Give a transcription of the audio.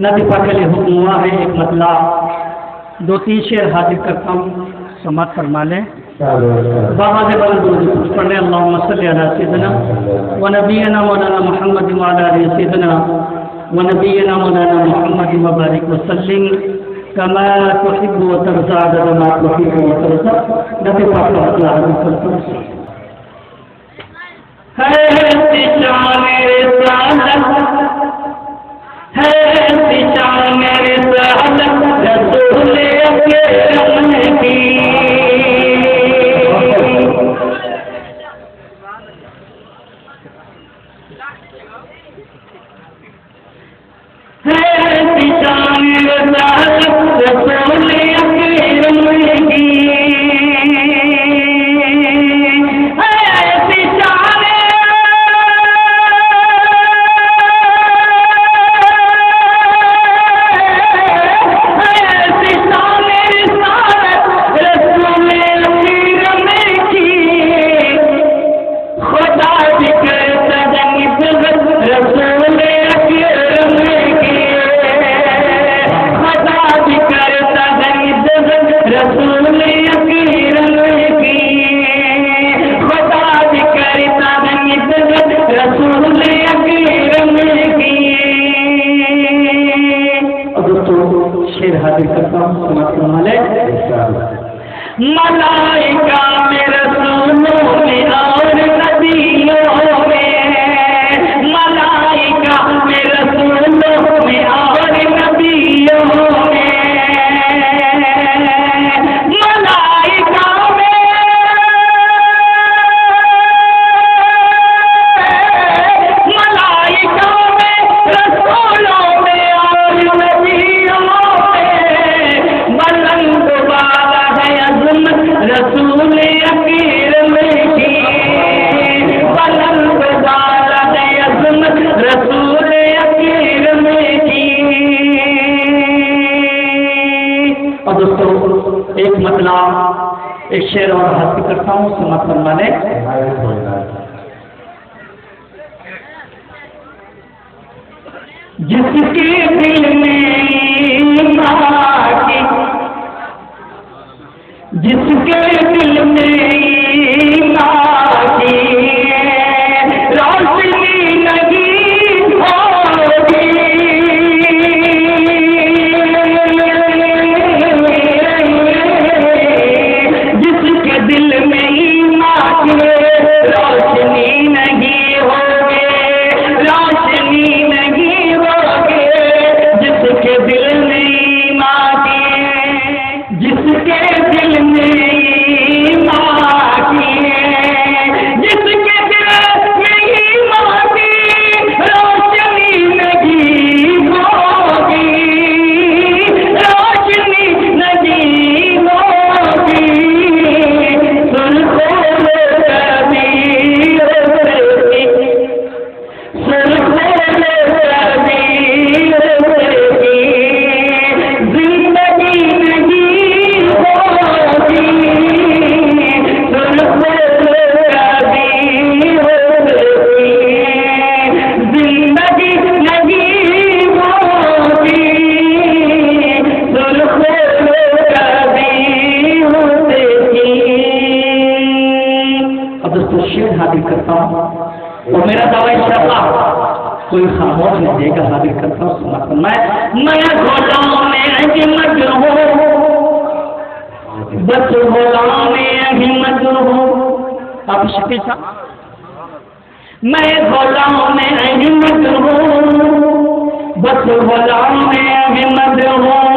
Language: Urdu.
نبی پاک علیہ حکم ہوا ہے ایک مطلب 2-3 شعر حاضر کرتا ہوں، سماعت فرما لیں۔ بابا سے بلند کچھ پڑھنے اللہم صلی علی سیدنا و نبینا مولانا محمد وعلی آلہ سیدنا و نبینا مولانا محمد مبارک وسلم کما تحب و ترضى عدد ما تحب و ترضى۔ نبی پاک کا مطلب حاضر کرتا ہوں۔ ہے شان رسالت، ہے شان رسالت رسول اکرم کی، ملائکہ میں رسولوں میں اور نبیوں میں، ملائکہ میں رسولوں میں اور نبیوں میں، ملائکہ میں رسولوں میں اور نبیوں میں، بلند رسول اکرم کی، بلند بالغ عظمت رسول اکرم کی۔ اور دوستو ایک مطلب ایک شعر اور حاصل کرتا ہوں، سماعت فرما لیں۔ جس کے دل میں ایمان کی، جس کے دل میں ایمان کی روشنی نہیں ہوگی، جس کے دل میں ایمان کی روشنی نہیں ہوگی، روشنی نہیں ہوگی، جس کے دل میں ایمان کی، جس کے دل میں ایمان کی، جس کے دل میں ایمان کی روشنی نہیں ہوگی، روشنی نہیں ہوگی، سرخوں میں کبیر کی، سرخوں میں کبیر کی زندگی نہیں ہوگی، سرخوں میں کبیر کی زندگی نہیں ہوگی، سرخوں میں کبیر کی۔ اب دوستو شعر حاضر کرتا ہوں اور میرا دعوی انشاءاللہ کوئی خاموش نہیں دے گا، حاضر کرتا ہوں، سماعت فرمائیں۔ میں غلام احمد ہوں، بس غلام احمد ہوں، آپ شکل صاحب، میں غلام احمد ہوں، بس غلام احمد ہوں،